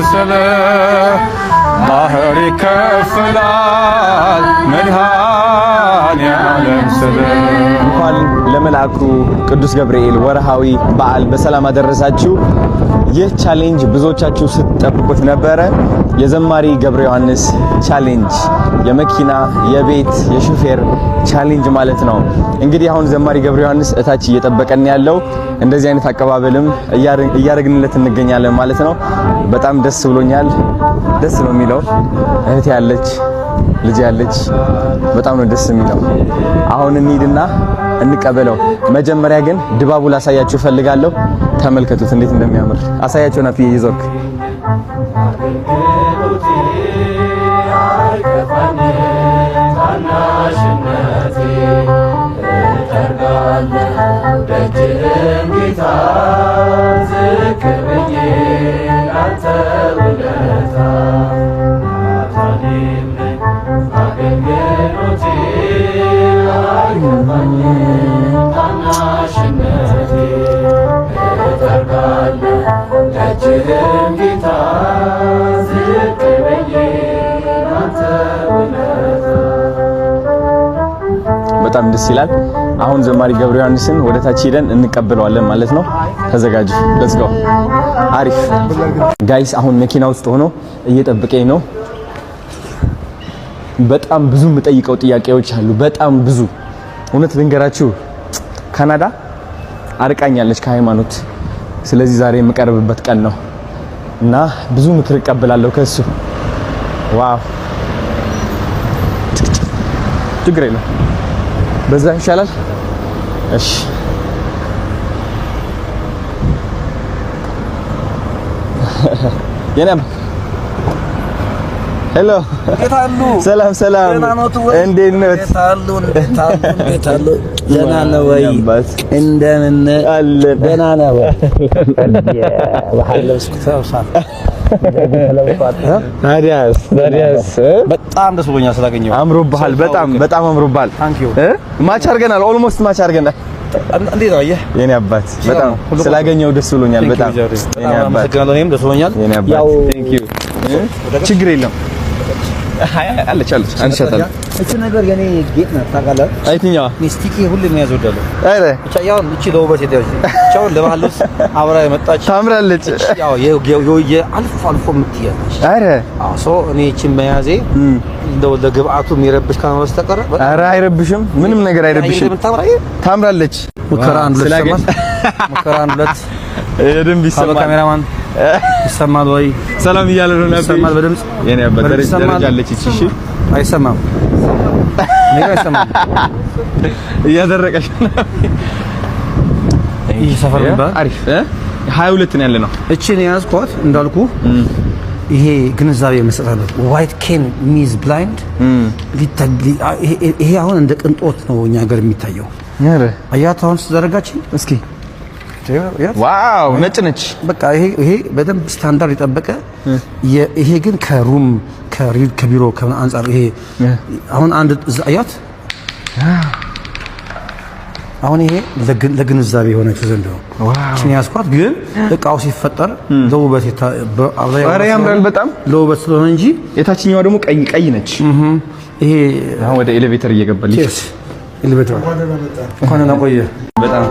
ስለ ባህር ይከፍላል መድኃኔዓለም ስለ እንኳን ለመልአኩ ቅዱስ ገብርኤል ወርሃዊ በዓል በሰላም አደረሳችሁ። ይህ ቻሌንጅ ብዙዎቻችሁ ስትጠብቁት ነበረ። የዘማሪ ገብረ ዮሐንስ ቻሌንጅ የመኪና የቤት የሹፌር ቻሌንጅ ማለት ነው። እንግዲህ አሁን ዘማሪ ገብረ ዮሐንስ እታች እየጠበቀን ያለው እንደዚህ አይነት አቀባበልም እያደረግንለት እንገኛለን ማለት ነው። በጣም ደስ ብሎኛል። ደስ ነው የሚለው። እህት ያለች ልጅ ያለች በጣም ነው ደስ የሚለው። አሁን እንሂድና እንቀበለው። መጀመሪያ ግን ድባቡ ላሳያችሁ ፈልጋለሁ። ተመልከቱት እንዴት እንደሚያምር አሳያችሁ። ናፍዬ ይዞክ በጣም ደስ ይላል። አሁን ዘማሪ ገብረ ዮሐንስን ወደ ታች ሄደን እንቀበለዋለን ማለት ነው። ተዘጋጁ። ሌትስ ጎ። አሪፍ ጋይስ፣ አሁን መኪና ውስጥ ሆኖ እየጠበቀኝ ነው። በጣም ብዙ የምጠይቀው ጥያቄዎች አሉ። በጣም ብዙ እውነት ልንገራችሁ፣ ካናዳ አርቃኛለች ከሃይማኖት። ስለዚህ ዛሬ የምቀርብበት ቀን ነው እና ብዙ ምክር እቀበላለሁ ከሱ። ዋው ችግር የለም፣ በዛ ይሻላል። እሺ የነም ሄሎ፣ ሰላም ሰላም፣ እንዴት ነው? ደህና ነው ወይ? እንደምን አለን? ደህና ነው ወይ? ታዲያስ በጣም ደስ ብሎኛል ስላገኘሁ። አምሮብሃል፣ በጣም አምሮብሃል። ማች አድርገናል፣ ኦልሞስት ማች አድርገናል። እንዴት ነው የኔ አባት? በጣም ስላገኘሁ ደስ ብሎኛል። በጣም የኔ አባት፣ እኔም ደስ ብሎኛል። የኔ አባት፣ ቴንክ ዩ። ችግር የለም አለች አንሻታለሁ። እቺ ነገር የኔ ጌጥ ነው ታውቃለህ? አይትኛዋ ሚስቲኪ ሁሉ የሚያዝወዳለሁ። አረ ብቻ ያው እቺ ለውበት የታየች ብቻው ለባህልስ አብራ የመጣች ታምራለች። ያው አልፎ አልፎ የምትያለች። አረ ሶ እኔ እቺን መያዜ እንደው ለግብአቱ የሚረብሽ ካለ በስተቀር አረ አይረብሽም፣ ምንም ነገር አይረብሽም። ታምራለች። ሙከራ አንድ ሁለት የደንብ ይሰማል። ካሜራማን ይሰማል ወይ? ሰላም እያለ ነው ነበር። ይሰማል በድምጽ የኔ አባት ደረጃ አለች። እሺ አይሰማም፣ ኔጋ አይሰማም። እያደረቀሽ ነው። ይሄ ሰፈር ነበር። አሪፍ 22 ነው ያለነው። እቺን ያዝኳት እንዳልኩ ይሄ ግንዛቤ መስጠት ዋይት ኬን ሚዝ ብላይንድ ይሄ አሁን እንደ ቅንጦት ነው እኛ ሀገር የሚታየው። ያረ አያት አሁን ተዘረጋች። እስኪ ዋው ነጭ ነች። በቃ ይሄ በደንብ ስታንዳርድ የጠበቀ ይሄ ግን ከሩም ከቢሮ ከአንጻር ይሄ አሁን አንድ አያት አሁን ይሄ ለግንዛቤ የሆነች ዘንድ ነው። እቺን ያስኳት ግን እቃው ሲፈጠር ለውበት ያምራል በጣም ለውበት ስለሆነ እንጂ የታችኛዋ ደግሞ ቀይ ነች። ይሄ አሁን ወደ ኤሌቬተር እየገባልሽ ኤሌቬተር እንኳን ቆየ በጣም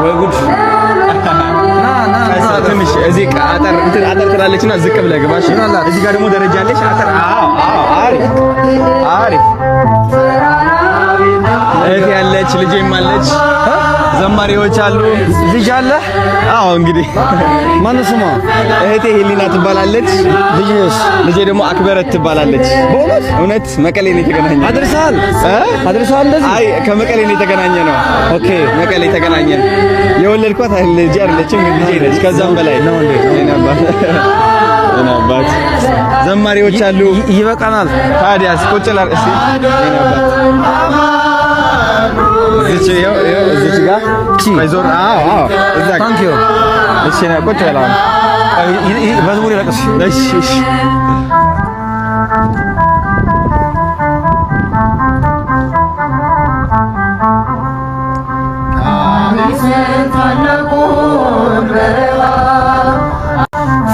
ወይ ጉድ ትንሽ እዚህ አጠር ትላለችና ዝቅ ብለህ ግባሽ። እዚህ ጋር ደግሞ ደረጃ አለች። አጠር አሪፍ እህት ያለች ልጄም አለች። ዘማሪዎች አሉ። ልጅ አለ? አዎ እንግዲህ ማነው ስሟ? እህቴ ሄሊና ትባላለች። ልጄ ደግሞ አክበረት ትባላለች። እውነት መቀሌ ነው የተገናኘነው። አድርሰሃል እንደዚህ? አይ ከመቀሌ ነው የተገናኘነው። ኦኬ መቀሌ ተገናኘን። የወለድኳት ልጅ አይደለችም ልጄ ነች። ከዛም በላይ ነው እንዴ? እናባት ዘማሪዎች አሉ። ይበቃናል። ታዲያስ ቁጭ ላል እስቲ እዚች ጋር አይዞር። አዎ እዛ ታንክ ዩ። እሺ ነው ቁጭ ብላ በዝሙር ይለቅስ። እሺ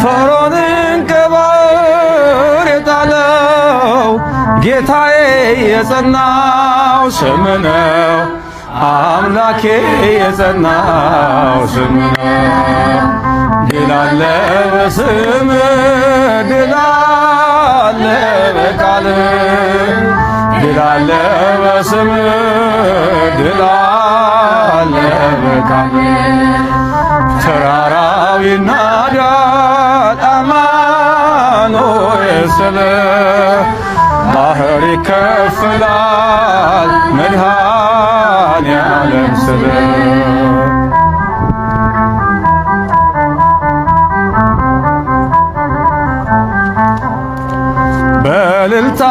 ፈርዖንን ከባሕር የጣለው ጌታዬ የጸናው ስም ነው። አምላኬ የጸናው ስም ነው። ድል አለ በስምህ ድል አለ በቃልህ ድል አለ በስምህ ድል አለ በቃልህ ተራራው ይናዳል አማኑኤል ስልህ ባህር ይከፍላል መድኃኔዓለም ስልህ በእልልታ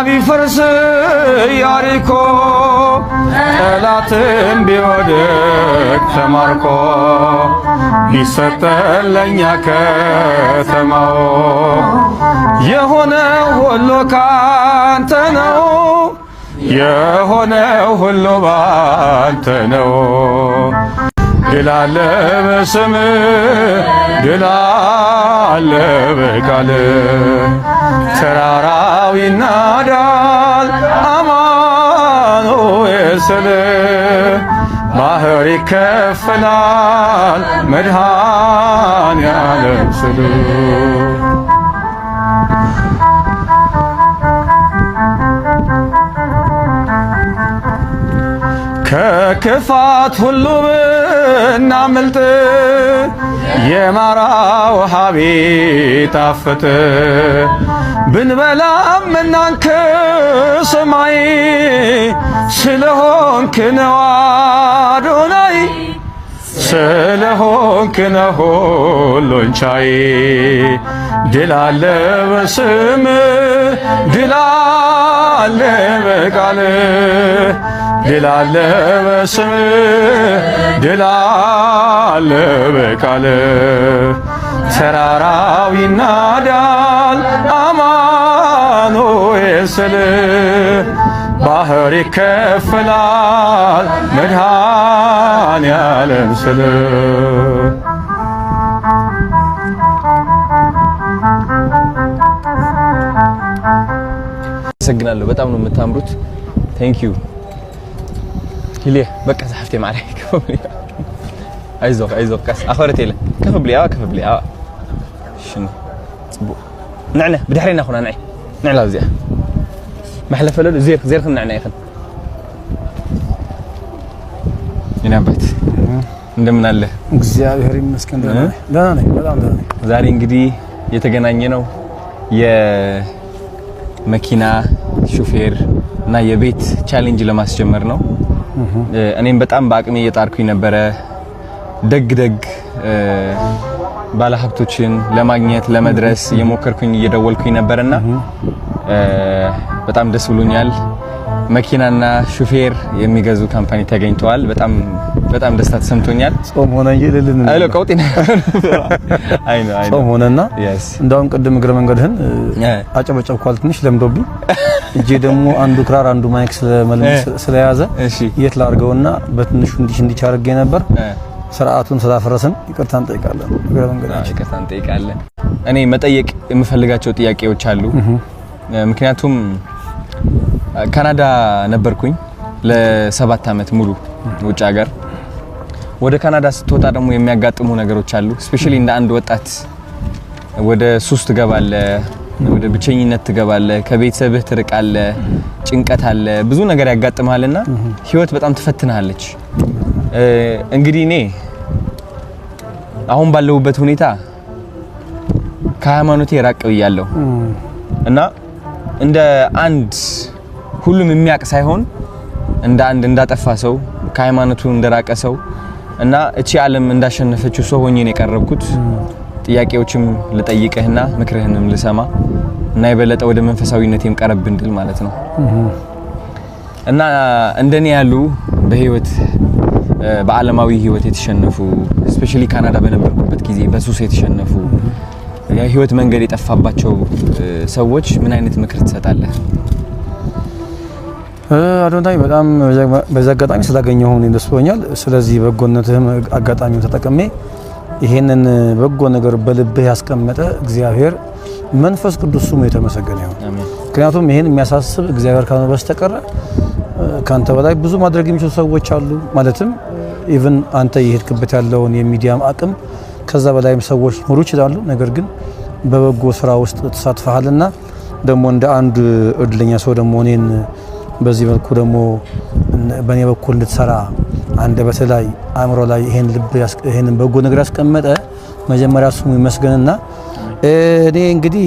ቢፈርስ ኢያሪኮ ጠላትም ቢወድቅ ተማርኮ ቢሰጠን ለእኛ ከተማው የሆነው ሁሉ ካንተ ነው። የሆነው ሁሉ ባንተ ነው። ድል አለ በስምህ ድል አለ በቃልህ ተራራው ይናዳል አማኑኤል ስልህ ባህር ይከፍላል መድኃኔዓለም ስልህ ከክፋት ሁሉ ብናመልጥ የማራ ውሃ ቢጣፍጥ ብንበላም እናንተ ሰማይ ስለሆንክ ነው አዶናይ ስለሆንክ ነው ሁሉን ቻይ ድል አለ በስምህ ድል አለ በቃልህ ድል አለ በስምህ ድል አለ በቃልህ ተራራው ይናዳል አማኑኤል ስልህ ባህር ይከፍላል መድኃኔዓለም ስልህ አመሰግናለሁ። በጣም ነው የምታምሩት። ቴንክ ዩ هليه بقى زحفتي معي عايزوك كاس اخرتي له كيف بلي شنو نعنى بدحرينا اخونا نعلا زي محل فلل زير خلنا نعنى يخن ينابت እንደምን አለ እግዚአብሔር ይመስገን ደህና ነኝ በጣም ደህና ነኝ ዛሬ እንግዲህ የተገናኘነው የመኪና ሹፌር እና የቤት ቻሌንጅ ለማስጀመር ነው እኔም በጣም በአቅሜ እየጣርኩኝ ነበር ደግ ባለሀብቶችን ለማግኘት ለመድረስ የሞከርኩኝ እየደወልኩኝ ነበርና በጣም ደስ ብሎኛል መኪናና ሹፌር የሚገዙ ካምፓኒ ተገኝተዋል በጣም ደስታ ተሰምቶኛል ጾም ሆነ ይልልን አይሎ ቀውጢና አይኖ ጾም ሆነና እንዳውም ቅድም እግረ መንገድህን አጨበጨብኳል ትንሽ ለምዶብኝ እጄ ደግሞ አንዱ ክራር አንዱ ማይክ ስለያዘ የት ላርገውና በትንሹ እንዲህ አድርጌ ነበር ስርዓቱን ስላፈረስን ይቅርታ እንጠይቃለን እግረ መንገዳችን ይቅርታ እንጠይቃለን እኔ መጠየቅ የምፈልጋቸው ጥያቄዎች አሉ ምክንያቱም ካናዳ ነበርኩኝ ለ7 አመት ሙሉ ውጭ ሀገር ወደ ካናዳ ስትወጣ ደግሞ የሚያጋጥሙ ነገሮች አሉ ስፔሻሊ እንደ አንድ ወጣት ወደ ሱስ ትገባለህ ወደ ብቸኝነት ትገባለህ ከቤተሰብህ ትርቃለህ ጭንቀት አለ ብዙ ነገር ያጋጥማልና ህይወት በጣም ትፈትናለች እንግዲህ እኔ አሁን ባለውበት ሁኔታ ከሃይማኖቴ ራቅ ብያለሁ እና እንደ አንድ ሁሉም የሚያቅ ሳይሆን እንደ አንድ እንዳጠፋ ሰው ከሃይማኖቱ እንደራቀ ሰው እና እቺ ዓለም እንዳሸነፈችው ሰው ሆኜ ነው የቀረብኩት ጥያቄዎችም ልጠይቅህና ምክርህንም ልሰማ እና የበለጠ ወደ መንፈሳዊነቴም ቀረብ እንድል ማለት ነው እና እንደኔ ያሉ በህይወት በዓለማዊ ህይወት የተሸነፉ ስፔሻሊ ካናዳ በነበርኩበት ጊዜ በሱስ የተሸነፉ የህይወት መንገድ የጠፋባቸው ሰዎች ምን አይነት ምክር ትሰጣለህ አዶናይ በጣም በዛ አጋጣሚ ስላገኘሁ ነው ደስ ብሎኛል። ስለዚህ በጎነትህም አጋጣሚው ተጠቅሜ ይሄንን በጎ ነገር በልብህ ያስቀመጠ እግዚአብሔር መንፈስ ቅዱስ ስሙ የተመሰገነ ይሁን። ምክንያቱም ይሄን የሚያሳስብ እግዚአብሔር ካልሆነ በስተቀር ካንተ በላይ ብዙ ማድረግ የሚችሉ ሰዎች አሉ። ማለትም ኢቭን አንተ የሄድክበት ያለውን የሚዲያም አቅም ከዛ በላይም ሰዎች ሊኖሩ ይችላሉ። ነገር ግን በበጎ ስራ ውስጥ ተሳትፈሃልና ደግሞ እንደ አንድ እድለኛ ሰው ደግሞ እኔን በዚህ መልኩ ደግሞ በኔ በኩል እንድትሰራ አንደበት ላይ አእምሮ ላይ ይሄን ልብ ይሄን በጎ ነገር ያስቀመጠ መጀመሪያ ስሙ ይመስገንና እኔ እንግዲህ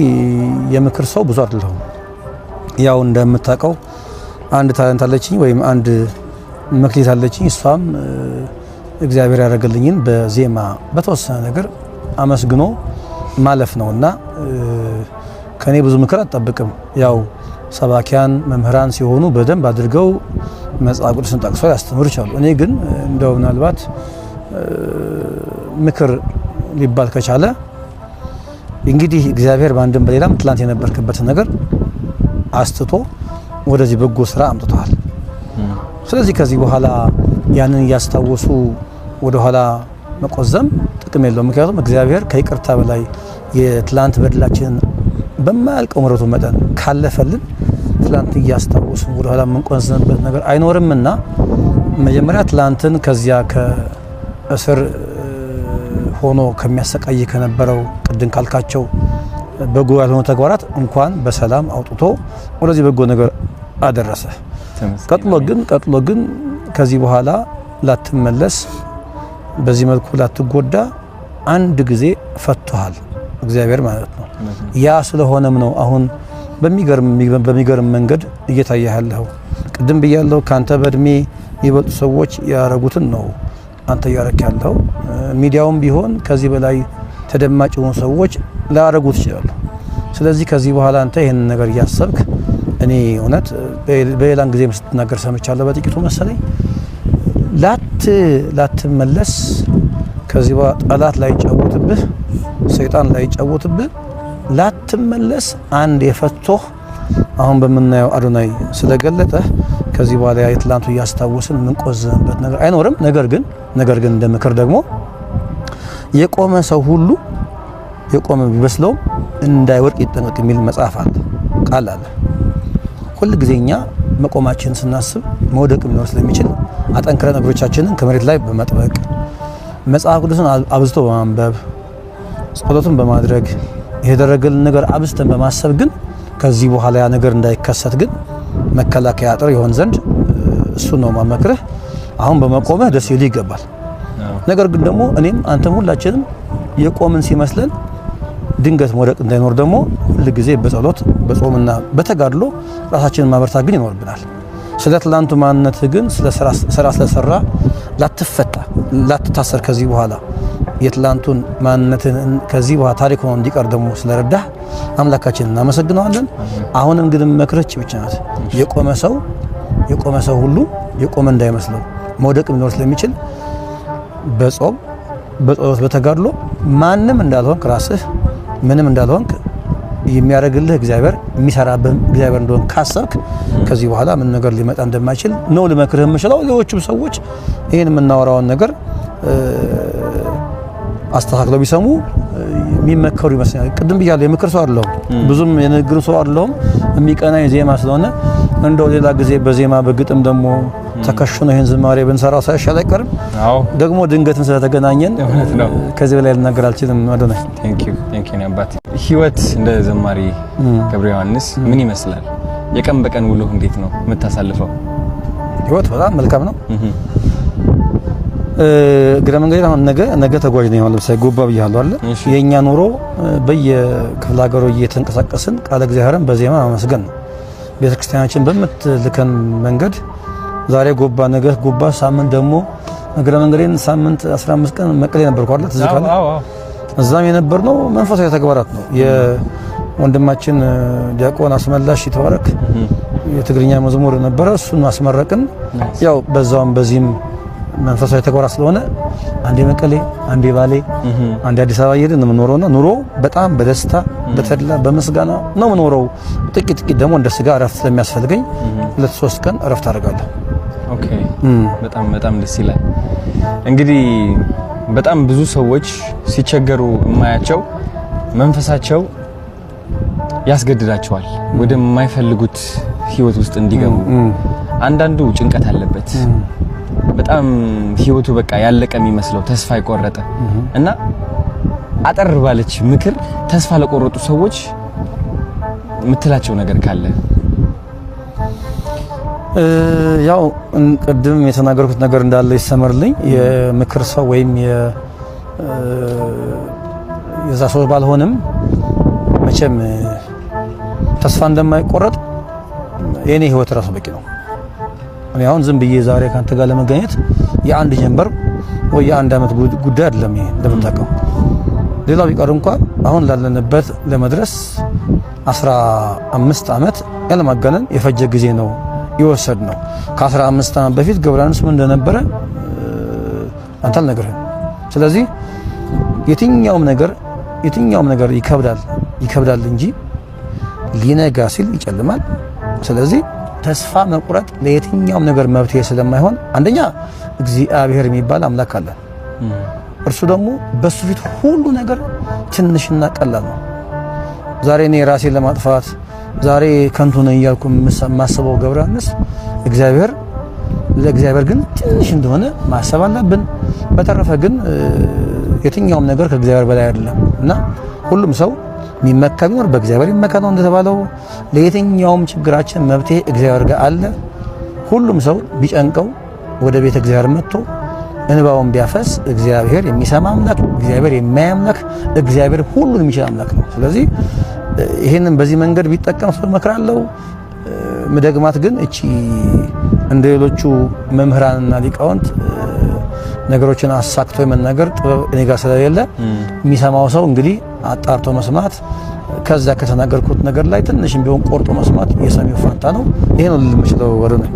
የምክር ሰው ብዙ አይደለሁም። ያው እንደምታውቀው አንድ ታለንት አለችኝ ወይም አንድ መክሊት አለችኝ። እሷም እግዚአብሔር ያደረገልኝን በዜማ በተወሰነ ነገር አመስግኖ ማለፍ ነውና ከኔ ብዙ ምክር አትጠብቅም። ያው ሰባኪያን መምህራን ሲሆኑ በደንብ አድርገው መጽሐፍ ቅዱስን ጠቅሰው ያስተምሩ ይችላሉ። እኔ ግን እንደው ምናልባት ምክር ሊባል ከቻለ እንግዲህ እግዚአብሔር ባንድም በሌላም ትላንት የነበርክበት ነገር አስትቶ ወደዚህ በጎ ስራ አምጥቷል። ስለዚህ ከዚህ በኋላ ያንን ያስታወሱ ወደ ኋላ መቆዘም ጥቅም የለውም። ምክንያቱም እግዚአብሔር ከይቅርታ በላይ የትላንት በደላችንን በማያልቀው ምሕረቱ መጠን ካለፈልን ትላንት እያስታወሱ ወደ ኋላ የምንቆዝምበት ነገር አይኖርምና መጀመሪያ ትላንትን ከዚያ ከእስር ሆኖ ከሚያሰቃይ ከነበረው ቅድም ካልካቸው በጎ ያልሆኑ ተግባራት እንኳን በሰላም አውጥቶ ወደዚህ በጎ ነገር አደረሰ። ቀጥሎ ግን ከዚህ በኋላ ላትመለስ በዚህ መልኩ ላትጎዳ አንድ ጊዜ ፈቷል እግዚአብሔር ማለት ነው። ያ ስለሆነም ነው አሁን በሚገርም መንገድ እየታየህ ያለው። ቅድም ብያለሁ ካንተ በእድሜ የሚበልጡ ሰዎች ያረጉትን ነው አንተ ያረክ ያለው። ሚዲያውም ቢሆን ከዚህ በላይ ተደማጭ የሆኑ ሰዎች ላያረጉት ይችላሉ። ስለዚህ ከዚህ በኋላ አንተ ይሄን ነገር እያሰብክ እኔ እውነት በሌላን ጊዜም ስትናገር ሰምቻለሁ በጥቂቱ መሰለኝ ላትመለስ ከዚህ በኋላ ጠላት ላይ ጫወትብህ ሰይጣን ላይ ጫወትብህ ላትመለስ አንድ የፈቶህ አሁን በመናየው አዶናይ ስለገለጠ ከዚህ በኋላ የትላንቱ ያስታወስን ምንቆዝምበት ነገር አይኖርም። ነገር ግን እንደምክር ደግሞ የቆመ ሰው ሁሉ የቆመ ቢመስለው እንዳይወድቅ ይጠንቀቅ የሚል መጽሐፍ አለ ቃል አለ። ሁሉ ጊዜኛ መቆማችን ስናስብ መውደቅ ሊኖር ስለሚችል አጠንክረን እግሮቻችንን ከመሬት ላይ በመጥበቅ መጽሐፍ ቅዱስን አብዝቶ በማንበብ ጸሎትን በማድረግ የደረገልን ነገር አብዝተን በማሰብ ግን ከዚህ በኋላ ያ ነገር እንዳይከሰት ግን መከላከያ አጥር ይሆን ዘንድ እሱ ነው ማመክረህ። አሁን በመቆምህ ደስ ይል ይገባል። ነገር ግን ደግሞ እኔም አንተም ሁላችንም የቆምን ሲመስለን ድንገት መውደቅ እንዳይኖር ደግሞ ሁሉ ጊዜ በጸሎት በጾምና በተጋድሎ ራሳችንን ማበርታት ግን ይኖርብናል። ስለ ትላንቱ ማንነት ግን ስለሰራ ላትፈታ ላትታሰር ከዚህ በኋላ የትላንቱን ማንነትን ከዚህ በኋላ ታሪክ ሆኖ እንዲቀር ደግሞ ስለረዳህ አምላካችንን እናመሰግናለን። አሁንም ግን መክረች ብቻ ናት። የቆመ ሰው ሁሉ የቆመ እንዳይመስለው መውደቅ ሊኖር ስለሚችል በጾም በጸሎት በተጋድሎ ማንም እንዳልሆንክ ራስህ ምንም እንዳልሆንክ የሚያደርግልህ እግዚአብሔር የሚሰራብህ እግዚአብሔር እንደሆነ ካሰብክ ከዚህ በኋላ ምን ነገር ሊመጣ እንደማይችል ነው ልመክርህ የምችለው። ሌሎችም ሰዎች ይሄን የምናወራውን ነገር አስተካክለው ቢሰሙ የሚመከሩ ይመስላል። ቅድም ብያለሁ የምክር ሰው አይደለሁም፣ ብዙም የንግግር ሰው አይደለሁም። የሚቀናኝ ዜማ ስለሆነ እንደው ሌላ ጊዜ በዜማ በግጥም ደግሞ ተከሽኖ ይሄን ዝማሬ ብንሰራው ሳይሻል አይቀርም። አዎ ደግሞ ድንገትም ስለተገናኘን ከዚህ በላይ ልናገር አልችልም። አዶናይ ቴንክ ዩ አባት። ህይወት እንደ ዘማሪ ገብረ ዮሐንስ ምን ይመስላል? የቀን በቀን ውሎ እንዴት ነው የምታሳልፈው? ህይወት በጣም መልካም ነው። ግረ መንገድ አሁን ነገ ተጓዥ ነኝ ማለት ለምሳሌ ጎባ ብያለሁ አይደል? የኛ ኑሮ በየክፍለ ሀገሩ እየተንቀሳቀስን ቃለ እግዚአብሔርን በዜማ ማመስገን ነው። ቤተክርስቲያናችን በምትልከን መንገድ ዛሬ ጎባ ነገ ጎባ ሳምንት ደግሞ ግረ መንገዴን ሳምንት 15 ቀን መቀሌ ነበርኩ አይደል? ተዝካለ እዛም የነበርነው መንፈሳዊ ተግባራት ነው። የወንድማችን ዲያቆን አስመላሽ ይተባረክ የትግርኛ መዝሙር ነበረ፣ እሱን አስመረቅን። ያው በዛውም በዚህም መንፈሳዊ ተግባር ስለሆነ አንዴ መቀሌ፣ አንዴ ባሌ፣ አንዴ አዲስ አበባ እየሄድን ነው የምኖረውና ኑሮ በጣም በደስታ በተድላ በመስጋና ነው የምኖረው። ጥቂት ደግሞ እንደ ስጋ እረፍት ስለሚያስፈልገኝ 2-3 ቀን እረፍት አደርጋለሁ። ኦኬ በጣም ደስ ይላል። እንግዲህ በጣም ብዙ ሰዎች ሲቸገሩ የማያቸው መንፈሳቸው ያስገድዳቸዋል ወደ የማይፈልጉት ህይወት ውስጥ እንዲገቡ። አንዳንዱ ጭንቀት አለበት በጣም ህይወቱ በቃ ያለቀ የሚመስለው ተስፋ የቆረጠ እና አጠር ባለች ምክር ተስፋ ለቆረጡ ሰዎች የምትላቸው ነገር ካለ? ያው ቅድም የተናገርኩት ነገር እንዳለ ይሰመርልኝ። የምክር ሰው ወይም የዛ ሰው ባልሆንም መቼም ተስፋ እንደማይቆረጥ የኔ ህይወት ራሱ በቂ ነው። እኔ አሁን ዝም ብዬ ዛሬ ካንተ ጋር ለመገኘት የአንድ ጀንበር ወይ የአንድ አመት ጉዳይ አይደለም። ይሄ እንደምታውቀው ሌላው ቢቀር እንኳን አሁን ላለንበት ለመድረስ 15 አመት ያለማጋነን የፈጀ ጊዜ ነው ይወሰድ ነው። ከ15 አመት በፊት ገብረሃንስ ምን እንደነበረ አንተ አልነገርህም። ስለዚህ የትኛውም ነገር ይከብዳል እንጂ ሊነጋ ሲል ይጨልማል። ስለዚህ ተስፋ መቁረጥ ለየትኛውም ነገር መብትሄ ስለማይሆን አንደኛ እግዚአብሔር የሚባል አምላክ አለ። እርሱ ደግሞ በሱ ፊት ሁሉ ነገር ትንሽና ቀላል ነው። ዛሬ እኔ ራሴን ለማጥፋት ዛሬ ከንቱ ነኝ እያልኩ የማስበው ገብረሃንስ ለእግዚአብሔር ግን ትንሽ እንደሆነ ማሰብ አለብን። በተረፈ ግን የትኛውም ነገር ከእግዚአብሔር በላይ አይደለም እና ሁሉም ሰው የሚመካ ቢኖር በእግዚአብሔር ይመካ ነው እንደተባለው። ለየትኛውም ችግራችን መብትሄ እግዚአብሔር ጋር አለ። ሁሉም ሰው ቢጨንቀው ወደ ቤተ እግዚአብሔር መጥቶ እንባውን ቢያፈስ እግዚአብሔር የሚሰማ አምላክ፣ እግዚአብሔር የሚያይ አምላክ፣ እግዚአብሔር ሁሉን የሚችል አምላክ ነው። ስለዚህ ይሄንን በዚህ መንገድ ቢጠቀም ሰው እመክራለሁ። ምደግማት ግን እቺ እንደሌሎቹ መምህራንና ሊቃውንት ነገሮችን አሳክቶ የመናገር ጥበብ እኔ ጋር ስለሌለ የሚሰማው ሰው እንግዲህ አጣርቶ መስማት፣ ከዛ ከተናገርኩት ነገር ላይ ትንሽም ቢሆን ቆርጦ መስማት የሰሚው ፋንታ ነው። ይሄ ነው ልል የምችለው ወሬ ነው።